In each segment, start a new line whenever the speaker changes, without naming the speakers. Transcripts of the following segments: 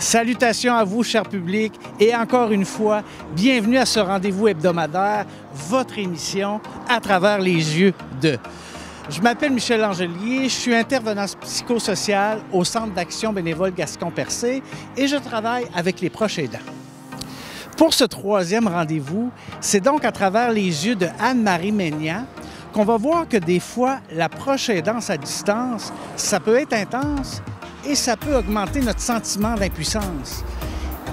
Salutations à vous, cher public, et encore une fois, bienvenue à ce rendez-vous hebdomadaire, votre émission à travers les yeux de... Je m'appelle Michel Angelier, je suis intervenant psychosocial au Centre d'action bénévole Gascon-Percé et je travaille avec les proches aidants. Pour ce troisième rendez-vous, c'est donc à travers les yeux de Anne-Marie Maignan qu'on va voir que des fois, la proche aidance à distance, ça peut être intense et ça peut augmenter notre sentiment d'impuissance.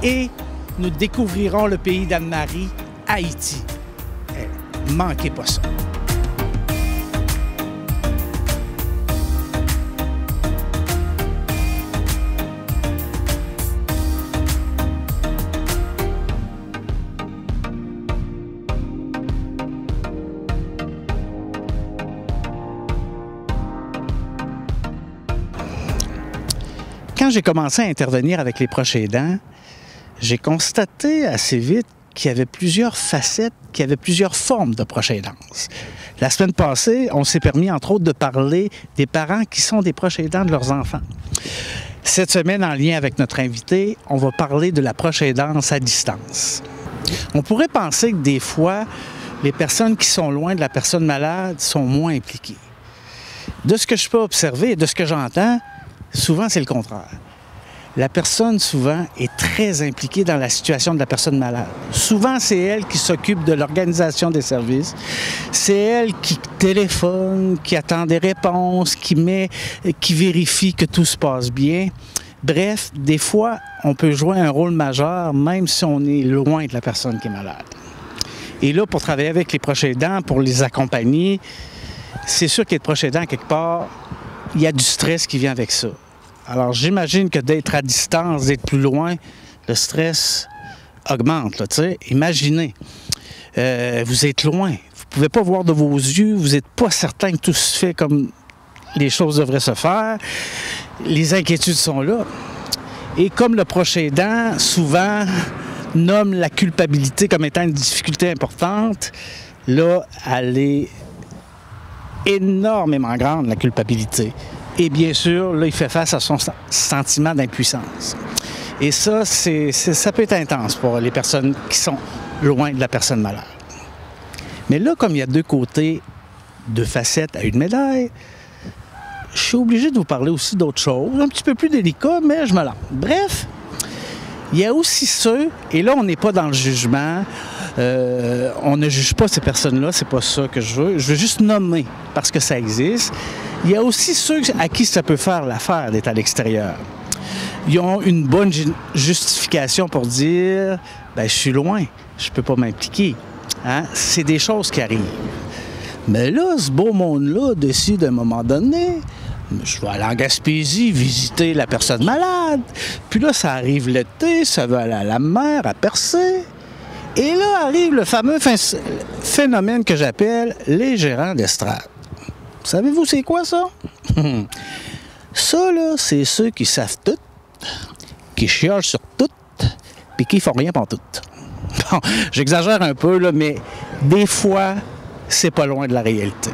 Et nous découvrirons le pays d'Anne-Marie, Haïti. Manquez pas ça. Quand j'ai commencé à intervenir avec les proches aidants, j'ai constaté assez vite qu'il y avait plusieurs facettes, qu'il y avait plusieurs formes de proche aidance. La semaine passée, on s'est permis, entre autres, de parler des parents qui sont des proches aidants de leurs enfants. Cette semaine, en lien avec notre invité, on va parler de la proche aidance à distance. On pourrait penser que des fois, les personnes qui sont loin de la personne malade sont moins impliquées. De ce que je peux observer et de ce que j'entends, souvent, c'est le contraire. La personne, souvent, est très impliquée dans la situation de la personne malade. Souvent, c'est elle qui s'occupe de l'organisation des services. C'est elle qui téléphone, qui attend des réponses, qui vérifie que tout se passe bien. Bref, des fois, on peut jouer un rôle majeur, même si on est loin de la personne qui est malade. Et là, pour travailler avec les proches aidants, pour les accompagner, c'est sûr qu'être proche aidant, quelque part, il y a du stress qui vient avec ça. Alors, j'imagine que d'être à distance, d'être plus loin, le stress augmente, là, tu sais. Imaginez, vous êtes loin, vous ne pouvez pas voir de vos yeux, vous n'êtes pas certain que tout se fait comme les choses devraient se faire, les inquiétudes sont là. Et comme le proche aidant, souvent, nomme la culpabilité comme étant une difficulté importante, là, elle est énormément grande, la culpabilité. Et bien sûr, là, il fait face à son sentiment d'impuissance. Et ça, ça peut être intense pour les personnes qui sont loin de la personne malade. Mais là, comme il y a deux côtés, deux facettes à une médaille, je suis obligé de vous parler aussi d'autres choses, un petit peu plus délicat, mais je me lance. Bref, il y a aussi ceux, et là, on n'est pas dans le jugement, on ne juge pas ces personnes-là, c'est pas ça que je veux juste nommer, parce que ça existe. Il y a aussi ceux à qui ça peut faire l'affaire d'être à l'extérieur. Ils ont une bonne justification pour dire « bien, je suis loin, je peux pas m'impliquer. Hein? » C'est des choses qui arrivent. Mais là, ce beau monde-là décide à un moment donné, je vais aller en Gaspésie visiter la personne malade. Puis là, ça arrive l'été, ça va aller à la mer, à Percé. Et là arrive le fameux phénomène que j'appelle les gérants d'estrade. Savez-vous c'est quoi ça? Ça, là, c'est ceux qui savent tout, qui chialent sur tout, puis qui font rien pour tout. Bon, j'exagère un peu, là, mais des fois, c'est pas loin de la réalité.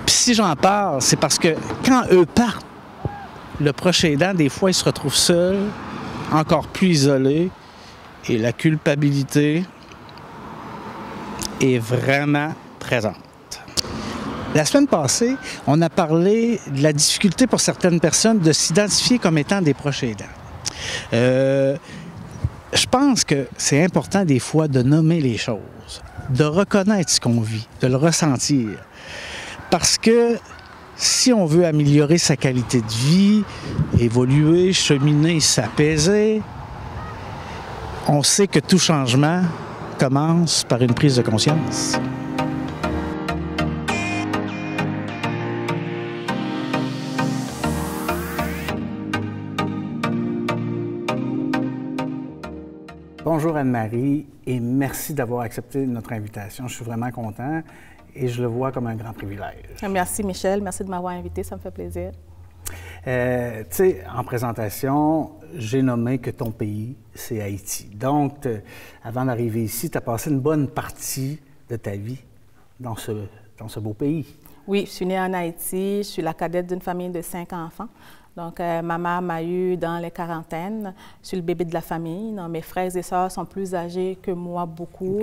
Puis si j'en parle, c'est parce que quand eux partent, le proche aidant, des fois, il se retrouve seul, encore plus isolé, et la culpabilité est vraiment présente. La semaine passée, on a parlé de la difficulté pour certaines personnes de s'identifier comme étant des proches aidants. Je pense que c'est important des fois de nommer les choses, de reconnaître ce qu'on vit, de le ressentir. Parce que si on veut améliorer sa qualité de vie, évoluer, cheminer, s'apaiser, on sait que tout changement commence par une prise de conscience. Bonjour Anne-Marie et merci d'avoir accepté notre invitation. Je suis vraiment content et je le vois comme un grand privilège.
Merci Michel, merci de m'avoir invité, ça me fait plaisir.
Tu sais, en présentation, j'ai nommé que ton pays, c'est Haïti. Donc, avant d'arriver ici, tu as passé une bonne partie de ta vie dans ce beau pays.
Oui, je suis née en Haïti, je suis la cadette d'une famille de 5 enfants. Donc, ma mère m'a eu dans les quarantaines. Je suis le bébé de la famille. Donc, mes frères et sœurs sont plus âgés que moi beaucoup.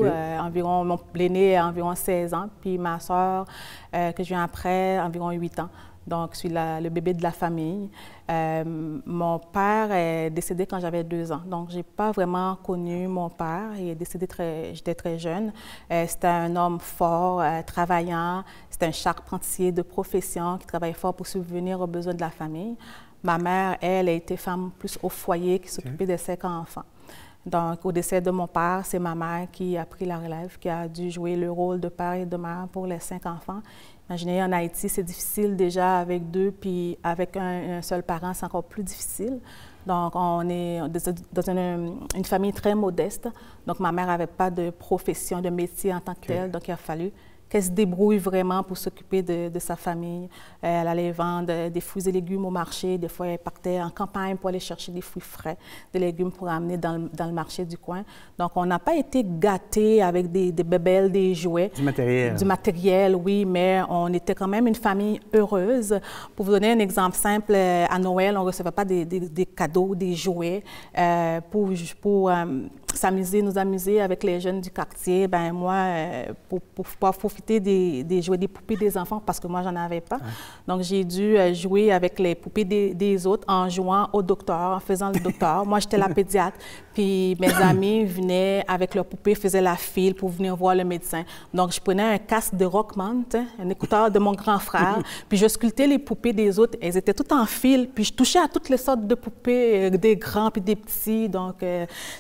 L'aîné a environ 16 ans, puis ma sœur, que je viens après, environ 8 ans. Donc, je suis le bébé de la famille. Mon père est décédé quand j'avais 2 ans. Donc, je n'ai pas vraiment connu mon père. Il est décédé j'étais très jeune. C'était un homme fort, travaillant. C'était un charpentier de profession qui travaillait fort pour subvenir aux besoins de la famille. Ma mère, elle, a été femme plus au foyer qui s'occupait des 5 enfants. Donc, au décès de mon père, c'est ma mère qui a pris la relève, qui a dû jouer le rôle de père et de mère pour les 5 enfants. Imaginez, en Haïti, c'est difficile déjà avec 2, puis avec un seul parent, c'est encore plus difficile. Donc, on est dans une famille très modeste. Donc, ma mère n'avait pas de profession, de métier en tant que tel. Donc, il a fallu qu'elle se débrouille vraiment pour s'occuper de sa famille. Elle allait vendre des fruits et légumes au marché. Des fois, elle partait en campagne pour aller chercher des fruits frais, des légumes pour amener dans le marché du coin. Donc, on n'a pas été gâtés avec des bébelles, des jouets.
Du matériel. Du
matériel, oui, mais on était quand même une famille heureuse. Pour vous donner un exemple simple, à Noël, on ne recevait pas des cadeaux, des jouets pour s'amuser, nous amuser avec les jeunes du quartier. Ben moi, pour pouvoir profiter des jouets, des poupées des enfants, parce que moi, j'en avais pas. Donc, j'ai dû jouer avec les poupées des autres en jouant au docteur, en faisant le docteur. Moi, j'étais la pédiatre. Puis, mes amis venaient avec leurs poupées, faisaient la file pour venir voir le médecin. Donc, je prenais un casque de Rockman, un écouteur de mon grand frère, puis je sculptais les poupées des autres. Elles étaient toutes en file, puis je touchais à toutes les sortes de poupées, des grands puis des petits. Donc, tu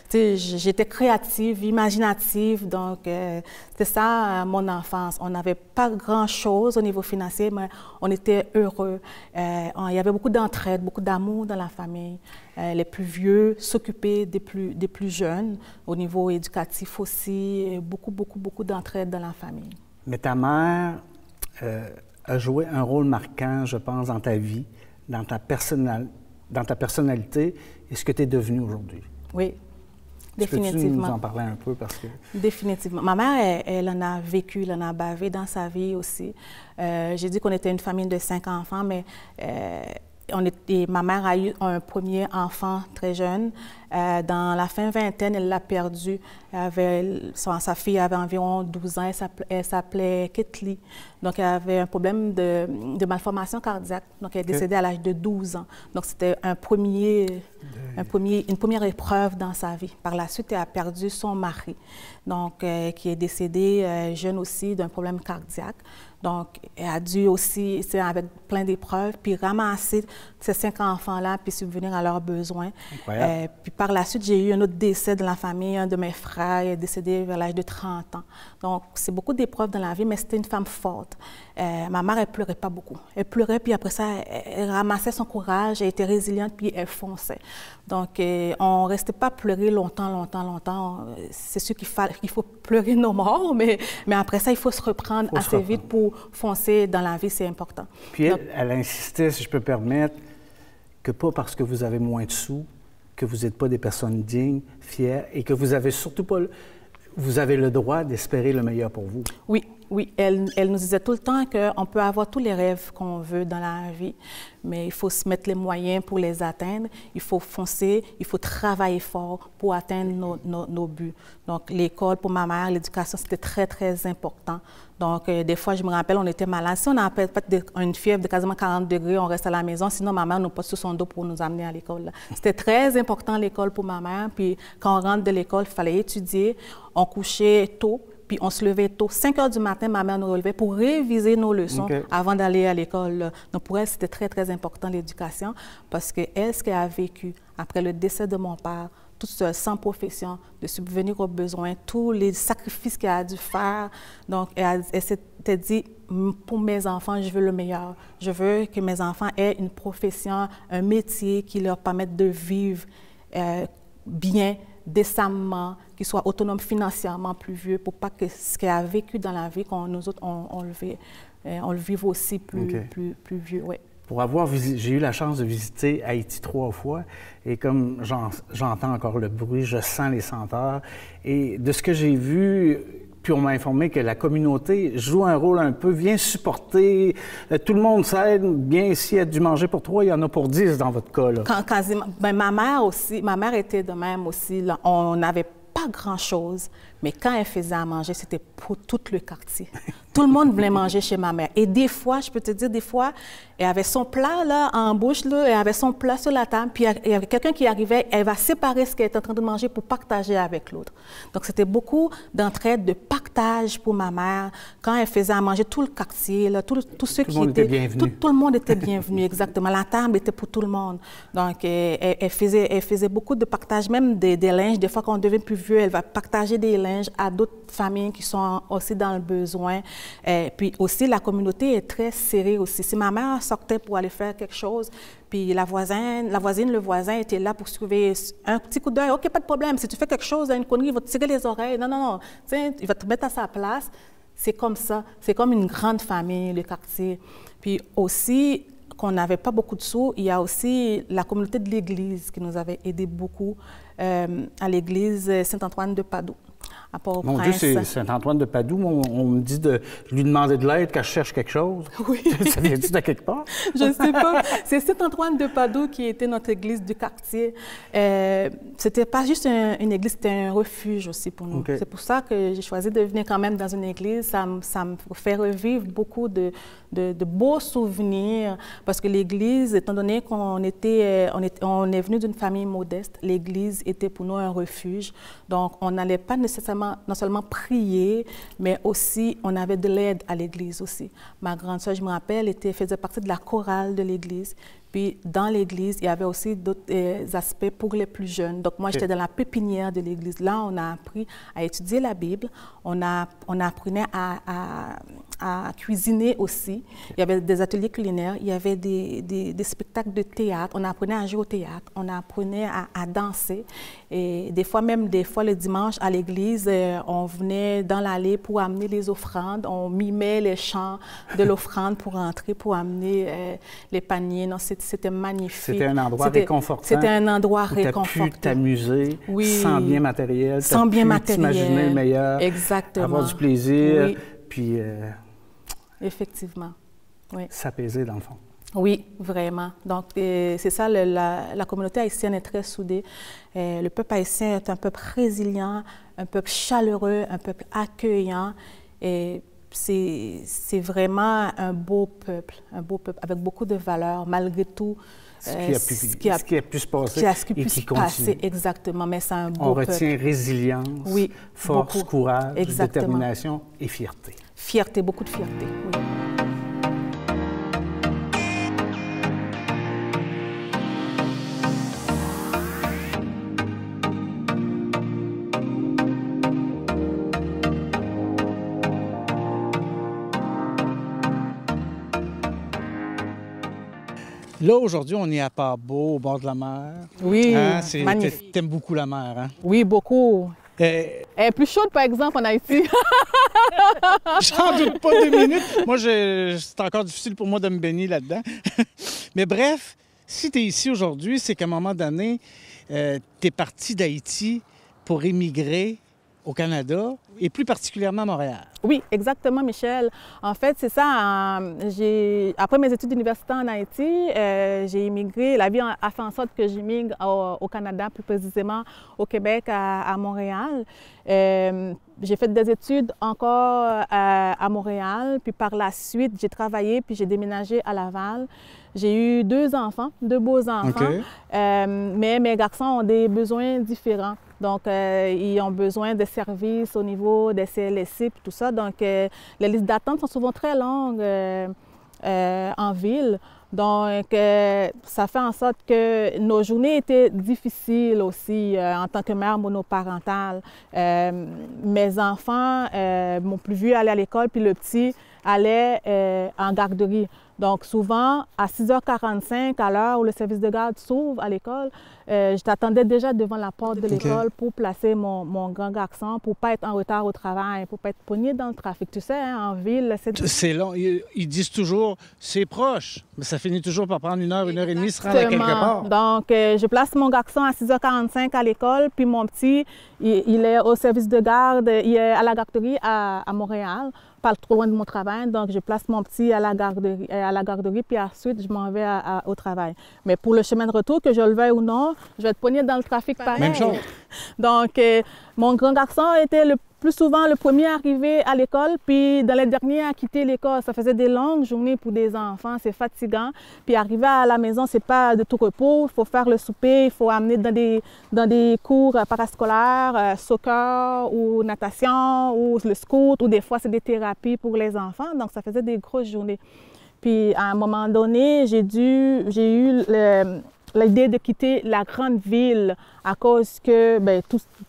sais, j'étais créative, imaginative. Donc, c'était ça, mon enfance. On n'avait pas grand-chose au niveau financier, mais on était heureux. Il y avait beaucoup d'entraide, beaucoup d'amour dans la famille. Les plus vieux s'occupaient des plus jeunes. Au niveau éducatif aussi, beaucoup d'entraide dans la famille.
Mais ta mère a joué un rôle marquant, je pense, dans ta vie, dans ta personnalité et ce que tu es devenue aujourd'hui.
Oui. Définitivement.
Peux-tu nous en parler un peu? Parce que...
Définitivement. Ma mère, elle en a vécu, elle en a bavé dans sa vie aussi. J'ai dit qu'on était une famille de 5 enfants, mais ma mère a eu un premier enfant très jeune. Dans la fin vingtaine, elle l'a perdu. Sa fille avait environ 12 ans. Elle s'appelait Ketli. Donc, elle avait un problème de malformation cardiaque. Donc, elle est décédée à l'âge de 12 ans. Donc, c'était une première épreuve dans sa vie. Par la suite, elle a perdu son mari, donc, qui est décédé jeune aussi d'un problème cardiaque. Donc, elle a dû aussi, avec plein d'épreuves, puis ramasser ces 5 enfants-là, puis subvenir à leurs besoins. Puis par la suite, j'ai eu un autre décès dans la famille. Un de mes frères est décédé vers l'âge de 30 ans. Donc, c'est beaucoup d'épreuves dans la vie, mais c'était une femme forte. Ma mère, elle pleurait pas beaucoup. Elle pleurait, puis après ça, elle ramassait son courage, elle était résiliente, puis elle fonçait. Donc, on ne restait pas pleurer longtemps. C'est sûr qu'il faut pleurer nos morts, mais après ça, il faut se reprendre assez vite pour foncer dans la vie, c'est important.
Puis elle insistait, si je peux permettre, que pas parce que vous avez moins de sous, que vous n'êtes pas des personnes dignes, fières, et que vous avez surtout pas... Vous avez le droit d'espérer le meilleur pour vous.
Oui. Elle nous disait tout le temps qu'on peut avoir tous les rêves qu'on veut dans la vie, mais il faut se mettre les moyens pour les atteindre. Il faut foncer, il faut travailler fort pour atteindre nos buts. Donc, l'école, pour ma mère, l'éducation, c'était très, très important. Donc, des fois, je me rappelle, on était malade. Si on n'a pas une fièvre de quasiment 40 degrés, on reste à la maison. Sinon, ma mère nous pose sur son dos pour nous amener à l'école. C'était très important, l'école, pour ma mère. Puis, quand on rentre de l'école, il fallait étudier. On couchait tôt. Puis on se levait tôt. 5 heures du matin, ma mère nous relevait pour réviser nos leçons avant d'aller à l'école. Donc pour elle, c'était très, très important l'éducation parce qu'elle, ce qu'elle a vécu après le décès de mon père, toute seule, sans profession, de subvenir aux besoins, tous les sacrifices qu'elle a dû faire. Donc elle s'était dit, pour mes enfants, je veux le meilleur. Je veux que mes enfants aient une profession, un métier qui leur permette de vivre bien, décemment, qu'ils soient autonomes financièrement plus vieux, pour pas que ce qu'elle a vécu dans la vie, nous autres, on le vive aussi plus vieux. Ouais.
J'ai eu la chance de visiter Haïti 3 fois, et comme j'entends encore le bruit, je sens les senteurs. Et de ce que j'ai vu, Puis on m'a informé que la communauté joue un rôle un peu, vient supporter, tout le monde s'aide. Bien, s'il y a du manger pour 3, il y en a pour 10 dans votre cas, là.
Quasiment. Ben, ma mère était de même aussi. Là. On n'avait pas grand-chose, mais quand elle faisait à manger, c'était pour tout le quartier. Tout le monde voulait manger chez ma mère. Et des fois, je peux te dire, des fois, elle avait son plat là, en bouche, là, elle avait son plat sur la table, puis il y avait quelqu'un qui arrivait, elle va séparer ce qu'elle était en train de manger pour partager avec l'autre. Donc, c'était beaucoup d'entraide, de partage pour ma mère. Quand elle faisait à manger, tout le quartier, là, tous ceux qui étaient... Tout le monde était bienvenu, exactement. La table était pour tout le monde. Donc, elle faisait beaucoup de partage, même des linges. Des fois, quand on devient plus vieux, elle va partager des linges à d'autres familles qui sont aussi dans le besoin. Puis aussi, la communauté est très serrée aussi. Si ma mère sortait pour aller faire quelque chose, puis la voisine, le voisin était là pour surveiller un petit coup d'œil. OK, pas de problème. Si tu fais quelque chose, une connerie, il va te tirer les oreilles. Non, non, non. Tiens, il va te mettre à sa place. C'est comme ça. C'est comme une grande famille, le quartier. Puis aussi, qu'on n'avait pas beaucoup de sous, il y a aussi la communauté de l'Église qui nous avait aidé beaucoup à l'Église Saint-Antoine de Padoue.
Mon Dieu, c'est Saint-Antoine de Padoue. On me dit de lui demander de l'aide quand je cherche quelque chose.
Oui.
Ça vient-tu de quelque part?
Je ne sais pas. C'est Saint-Antoine de Padoue qui était notre église du quartier. C'était pas juste une église, c'était un refuge aussi pour nous. Okay. C'est pour ça que j'ai choisi de venir quand même dans une église. Ça me fait revivre beaucoup de beaux souvenirs. Parce que l'église, étant donné qu'on est venu d'une famille modeste, l'église était pour nous un refuge. Donc, on n'allait pas nécessairement non seulement prier, mais aussi on avait de l'aide à l'église aussi. Ma grande sœur, je me rappelle, faisait partie de la chorale de l'église. Puis dans l'église, il y avait aussi d'autres aspects pour les plus jeunes. Donc moi, j'étais dans la pépinière de l'église. Là, on a appris à étudier la Bible. On apprenait à cuisiner aussi. Il y avait des ateliers culinaires. Il y avait des spectacles de théâtre. On apprenait à jouer au théâtre. On apprenait à danser. Et des fois, le dimanche à l'église, on venait dans l'allée pour amener les offrandes. On mimait les chants de l'offrande pour entrer, pour amener les paniers. Non, c'était magnifique.
C'était un endroit réconfortant.
C'était un endroit réconfortant.
Tu as pu t'amuser sans bien matériel.
Sans bien matériel.
T'imaginer le meilleur.
Exactement.
Avoir du plaisir.
Oui.
Puis...
effectivement. Oui.
S'apaiser, dans le fond.
Oui, vraiment. Donc, c'est ça, la communauté haïtienne est très soudée. Le peuple haïtien est un peuple résilient, un peuple chaleureux, un peuple accueillant. Et c'est vraiment un beau peuple avec beaucoup de valeurs, malgré tout.
Ce qui a pu se passer et qui continue.
Exactement, mais c'est un beau peuple.
On retient résilience, force, courage, détermination et fierté.
Fierté, beaucoup de fierté, oui.
Là, aujourd'hui, on est à Pas-Beau, au bord de la mer.
Oui, magnifique.
T'aimes beaucoup la mer, hein?
Oui, beaucoup. Elle est plus chaude, par exemple, en Haïti.
J'en doute pas 2 minutes. Moi, c'est encore difficile pour moi de me baigner là-dedans. Mais bref, si tu es ici aujourd'hui, c'est qu'à un moment donné, tu es parti d'Haïti pour émigrer au Canada et plus particulièrement à Montréal.
Oui, exactement, Michel. En fait, c'est ça. Après mes études universitaires en Haïti, j'ai immigré. La vie a fait en sorte que j'immigre au Canada, plus précisément au Québec, à Montréal. J'ai fait des études encore à Montréal, puis par la suite, j'ai travaillé, puis j'ai déménagé à Laval. J'ai eu 2 enfants, 2 beaux enfants,
okay.
Mais mes garçons ont des besoins différents. Donc, ils ont besoin de services au niveau des CLSC et tout ça. Donc, les listes d'attente sont souvent très longues en ville. Donc, ça fait en sorte que nos journées étaient difficiles aussi en tant que mère monoparentale. Mes enfants, mon plus vieux allait à l'école, puis le petit allait en garderie. Donc, souvent, à 6h45, à l'heure où le service de garde s'ouvre à l'école, je t'attendais déjà devant la porte de l'école pour placer mon grand garçon, pour ne pas être en retard au travail, pour ne pas être pogné dans le trafic. Tu sais, hein, en ville,
c'est long. Ils disent toujours, c'est proche, mais ça finit toujours par prendre 1 heure, 1h30, se rendre à quelque part.
Donc, je place mon garçon à 6h45 à l'école, puis mon petit, il est au service de garde, il est à la garderie à Montréal, pas trop loin de mon travail, donc je place mon petit à la garderie, puis ensuite je m'en vais au travail. Mais pour le chemin de retour, que je le veuille ou non, je vais être poignée dans le trafic pareil.
Même chose.
Donc, mon grand garçon était le plus souvent le premier arrivé à l'école, puis dans les derniers à quitter l'école. Ça faisait des longues journées pour des enfants, c'est fatigant. Puis arriver à la maison, c'est pas de tout repos. Il faut faire le souper, il faut amener dans des cours parascolaires, soccer ou natation ou le scout, ou des fois c'est des thérapies pour les enfants. Donc ça faisait des grosses journées. Puis à un moment donné, j'ai eu l'idée de quitter la grande ville à cause que,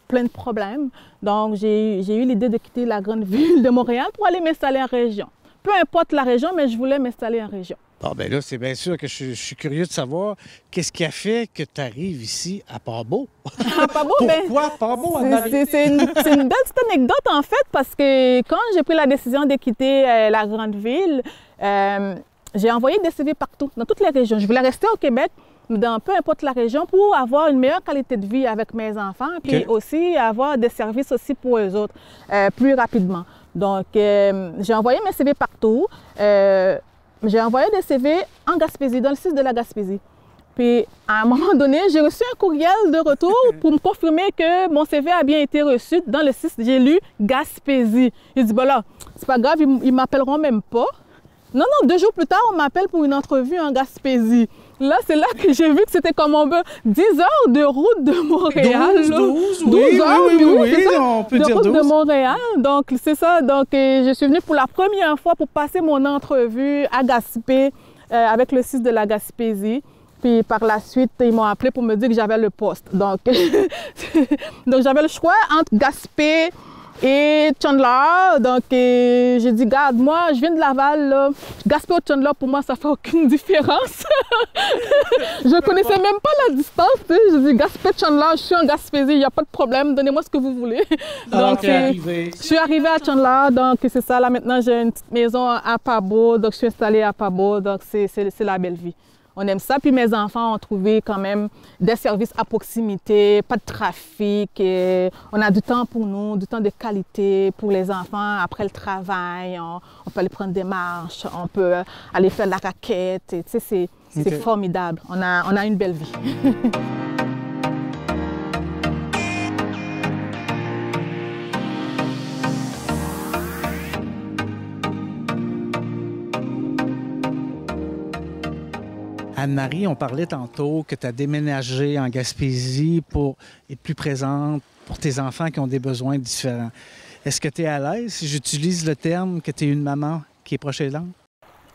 plein de problèmes. Donc, j'ai eu l'idée de quitter la grande ville de Montréal pour aller m'installer en région. Peu importe la région, mais je voulais m'installer en région.
Bon, bien là, c'est bien sûr que je suis curieux de savoir qu'est-ce qui a fait que tu arrives ici à Port-Beau.
À Port-Beau,
pourquoi Port-Beau?
C'est une belle petite anecdote, en fait, parce que quand j'ai pris la décision de quitter la grande ville, j'ai envoyé des CV partout, dans toutes les régions. Je voulais rester au Québec, dans peu importe la région, pour avoir une meilleure qualité de vie avec mes enfants, puis aussi avoir des services aussi pour eux autres, plus rapidement. Donc, j'ai envoyé mes CV partout. J'ai envoyé des CV en Gaspésie, dans le site de la Gaspésie. Puis, à un moment donné, j'ai reçu un courriel de retour pour me confirmer que mon CV a bien été reçu. Dans le site, j'ai lu Gaspésie. J'ai dit, là, c'est pas grave, ils ne m'appelleront même pas. Non, 2 jours plus tard, on m'appelle pour une entrevue en Gaspésie. Là, c'est là que j'ai vu que c'était comme 10 heures de route de Montréal.
12
heures,
oui, on peut dire 12.
De route de Montréal. Donc, c'est ça. Donc, je suis venue pour la première fois pour passer mon entrevue à Gaspé avec le site de la Gaspésie. Puis par la suite, ils m'ont appelé pour me dire que j'avais le poste. Donc, j'avais le choix entre Gaspé et Chandler. Donc, j'ai dit, garde, moi, je viens de Laval, là. Gaspé ou Chandler, pour moi, ça fait aucune différence. Je connaissais même pas la distance. Tu sais. J'ai dit, Gaspé, Chandler, je suis en Gaspésie, il n'y a pas de problème, donnez-moi ce que vous voulez.
Donc,
je suis arrivée à Chandler, donc c'est ça. Là, maintenant, j'ai une petite maison à Port-Beau, donc je suis installée à Port-Beau, donc c'est la belle vie. On aime ça. Puis mes enfants ont trouvé quand même des services à proximité, pas de trafic. On a du temps pour nous, du temps de qualité pour les enfants. Après le travail, on peut aller prendre des marches, on peut aller faire de la raquette. Tu sais, c'est formidable. On a une belle vie.
Anne-Marie, on parlait tantôt que tu as déménagé en Gaspésie pour être plus présente pour tes enfants qui ont des besoins différents. Est-ce que tu es à l'aise si j'utilise le terme que tu es une maman qui est proche aidante?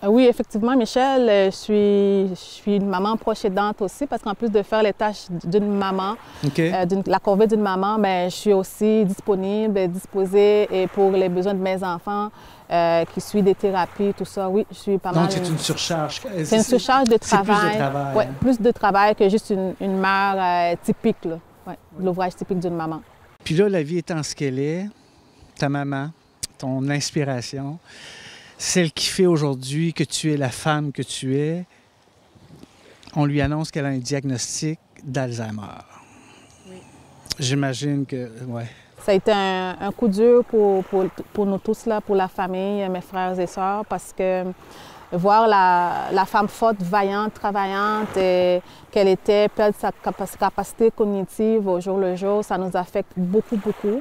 Oui, effectivement, Michel, je suis une maman proche aidante aussi parce qu'en plus de faire les tâches d'une maman, la corvée d'une maman, je suis aussi disponible, disposée et pour les besoins de mes enfants. Qui suit des thérapies, tout ça. Oui, je suis pas mal.
Donc, c'est une surcharge.
C'est une surcharge de travail.
C'est plus de travail.
Oui, plus de travail que juste une mère typique, là. Ouais, l'ouvrage typique d'une maman.
Puis là, la vie étant ce qu'elle est, ta maman, ton inspiration, celle qui fait aujourd'hui que tu es la femme que tu es, on lui annonce qu'elle a un diagnostic d'Alzheimer. Oui. J'imagine que, ouais.
Ça a été un coup dur pour nous tous, là, pour la famille, mes frères et sœurs, parce que voir la femme forte, vaillante, travaillante, qu'elle était, perdre sa capacité cognitive au jour le jour, ça nous affecte beaucoup, beaucoup.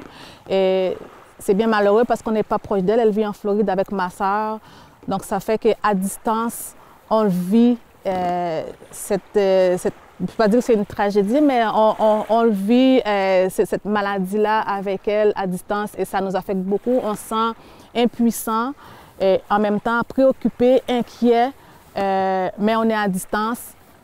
Et c'est bien malheureux parce qu'on n'est pas proche d'elle. Elle vit en Floride avec ma sœur. Donc ça fait qu'à distance, on vit je ne peux pas dire que c'est une tragédie, mais on le vit, cette maladie-là avec elle à distance et ça nous affecte beaucoup. On se sent impuissant et en même temps préoccupé, inquiet, mais on est à distance.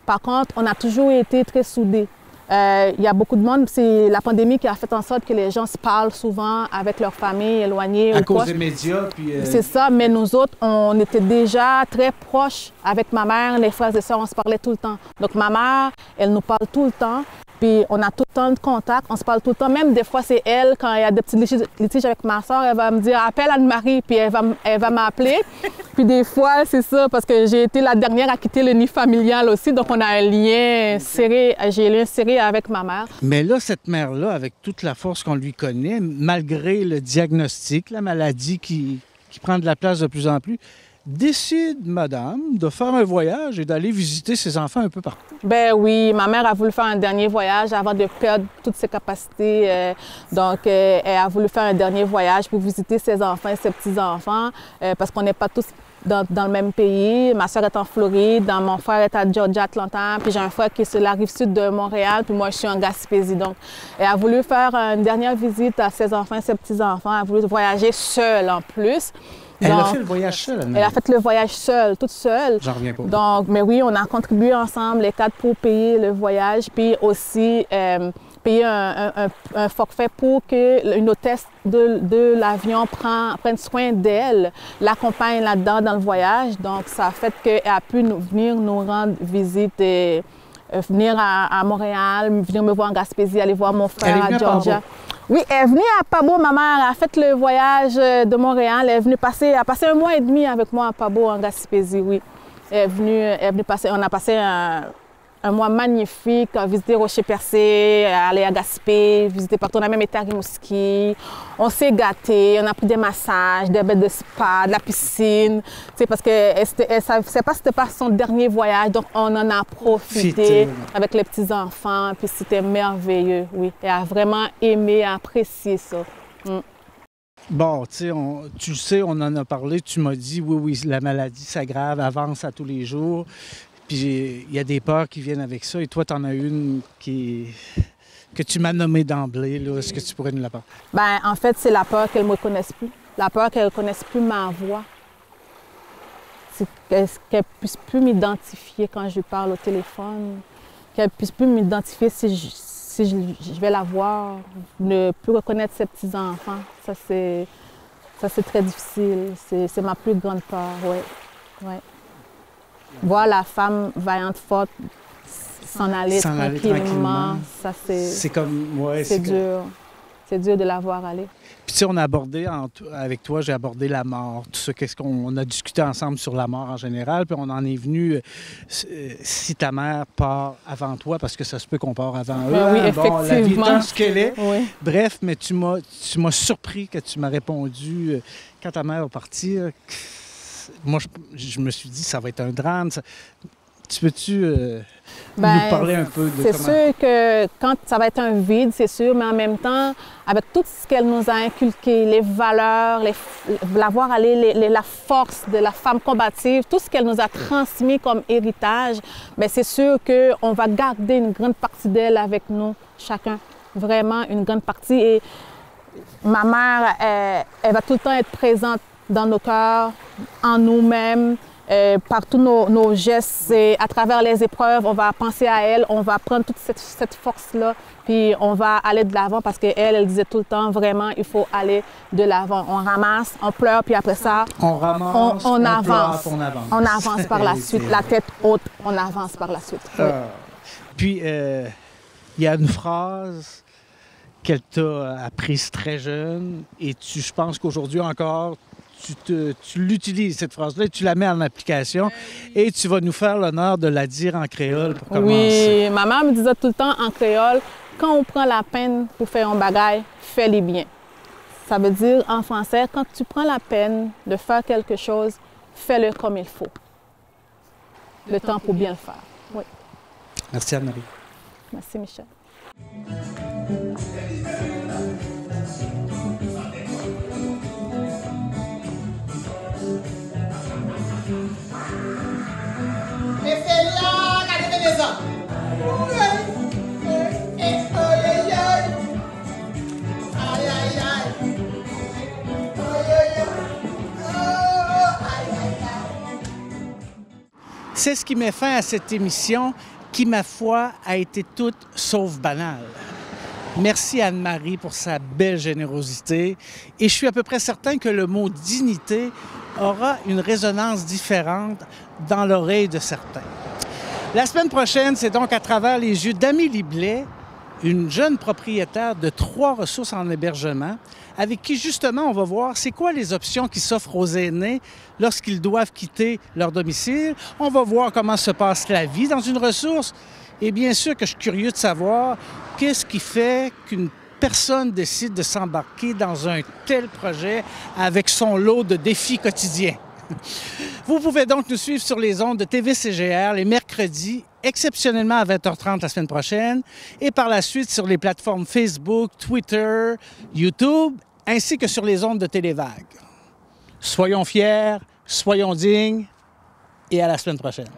Par contre, on a toujours été très soudés. Il y a beaucoup de monde, c'est la pandémie qui a fait en sorte que les gens se parlent souvent avec leur famille éloignée.
À cause des médias.
C'est ça, mais nous autres, on était déjà très proches avec ma mère, les frères et sœurs, on se parlait tout le temps. Donc ma mère, elle nous parle tout le temps. Puis on a tout le temps de contact, on se parle tout le temps. Même des fois, c'est elle, quand il y a des petits litiges avec ma soeur, elle va me dire « Appelle Anne-Marie », puis elle va m'appeler. Puis des fois, c'est ça, parce que j'ai été la dernière à quitter le nid familial aussi, donc on a un lien serré, j'ai un lien serré avec ma mère.
Mais là, cette mère-là, avec toute la force qu'on lui connaît, malgré le diagnostic, la maladie qui prend de la place de plus en plus, décide, madame, de faire un voyage et d'aller visiter ses enfants un peu partout.
Ben oui, ma mère a voulu faire un dernier voyage avant de perdre toutes ses capacités. Donc, elle a voulu faire un dernier voyage pour visiter ses enfants et ses petits-enfants parce qu'on n'est pas tous dans le même pays. Ma soeur est en Floride, mon frère est à Georgia, Atlanta, puis j'ai un frère qui est sur la rive sud de Montréal, puis moi, je suis en Gaspésie. Donc, elle a voulu faire une dernière visite à ses enfants et ses petits-enfants. Elle a voulu voyager seule en plus.
Elle a fait le voyage seule, Anne-Marie.
Elle a fait le voyage seule, toute seule.
J'en reviens pas.
Donc, mais oui, on a contribué ensemble, les quatre, pour payer le voyage, puis aussi payer un forfait pour qu'une hôtesse de l'avion prenne soin d'elle, l'accompagne là-dedans dans le voyage. Donc, ça a fait qu'elle a pu venir nous rendre visite et venir à Montréal, venir me voir en Gaspésie, aller voir mon frère à Georgia. Oui, elle est venue à Pabo, ma mère a fait le voyage de Montréal. Elle est venue passer 1 mois et demi avec moi à Pabo, en Gaspésie, oui. Elle est venue passer, on a passé un mois magnifique, visiter Rocher-Percé, aller à Gaspé, visiter partout. On a même été à Rimouski. On s'est gâtés, on a pris des massages, des bêtes de spa, de la piscine. Tu sais, parce qu'elle ne savait pas si c'était pas son dernier voyage, donc on en a profité avec les petits-enfants. Puis c'était merveilleux, oui. Elle a vraiment aimé, apprécié ça.
Bon, tu le sais, on en a parlé. Tu m'as dit, oui, la maladie s'aggrave, avance à tous les jours. Puis il y a des peurs qui viennent avec ça. Et toi, tu en as une que tu m'as nommée d'emblée. Est-ce que tu pourrais nous la parler?
Bien, en fait, c'est la peur qu'elle ne me reconnaisse plus. La peur qu'elle ne reconnaisse plus ma voix. C'est qu'elle ne puisse plus m'identifier quand je lui parle au téléphone. Qu'elle ne puisse plus m'identifier si je vais la voir. Ne plus reconnaître ses petits-enfants. Ça, c'est très difficile. C'est ma plus grande peur, oui. Ouais. Voir la femme vaillante, forte, s'en aller tranquillement, ça c'est
comme, ouais,
c'est dur. C'est dur de la voir aller.
Puis tu sais, on a abordé, avec toi, j'ai abordé la mort, tout ça, qu'est-ce qu'on a discuté ensemble sur la mort en général, puis on en est venu, si ta mère part avant toi, parce que ça se peut qu'on part avant eux.
Oui, effectivement.
La vie étant ce qu'elle est.
Oui.
Bref, mais tu m'as surpris que tu m'as répondu, quand ta mère va partir, moi, je me suis dit, ça va être un drame. Tu peux-tu nous parler un peu de
c'est sûr que quand ça va être un vide, c'est sûr, mais en même temps, avec tout ce qu'elle nous a inculqué, les valeurs, la voir aller, la force de la femme combative, tout ce qu'elle nous a transmis comme héritage, bien, c'est sûr qu'on va garder une grande partie d'elle avec nous, chacun. Vraiment une grande partie. Et ma mère, elle va tout le temps être présente dans nos cœurs, en nous-mêmes, par tous nos gestes. Et à travers les épreuves, on va penser à elle, on va prendre toute cette force-là, puis on va aller de l'avant parce qu'elle disait tout le temps, vraiment, il faut aller de l'avant. On ramasse, on pleure, puis après ça,
on ramasse, on avance. Pleure, on avance.
On avance par la suite, la tête haute, on avance par la suite. Oui.
Puis, il y a une phrase qu'elle t'a apprise très jeune et je pense qu'aujourd'hui encore, tu l'utilises, cette phrase-là, et tu la mets en application et tu vas nous faire l'honneur de la dire en créole pour commencer.
Oui, ma mère me disait tout le temps en créole, quand on prend la peine pour faire un bagaille, fais-le bien. Ça veut dire en français, quand tu prends la peine de faire quelque chose, fais-le comme il faut. Le temps pour bien le faire. Oui.
Merci Anne-Marie.
Merci Michel.
C'est ce qui met fin à cette émission. qui, ma foi, a été toute sauf banale. Merci à Anne-Marie pour sa belle générosité et je suis à peu près certain que le mot « dignité » aura une résonance différente dans l'oreille de certains. La semaine prochaine, c'est donc à travers les yeux d'Amélie Blais, une jeune propriétaire de 3 ressources en hébergement, avec qui, justement, on va voir c'est quoi les options qui s'offrent aux aînés lorsqu'ils doivent quitter leur domicile. On va voir comment se passe la vie dans une ressource. Et bien sûr que je suis curieux de savoir qu'est-ce qui fait qu'une personne décide de s'embarquer dans un tel projet avec son lot de défis quotidiens. Vous pouvez donc nous suivre sur les ondes de TV-CGR les mercredis, exceptionnellement à 20h30 la semaine prochaine, et par la suite sur les plateformes Facebook, Twitter, YouTube, ainsi que sur les ondes de Télévague. Soyons fiers, soyons dignes, et à la semaine prochaine.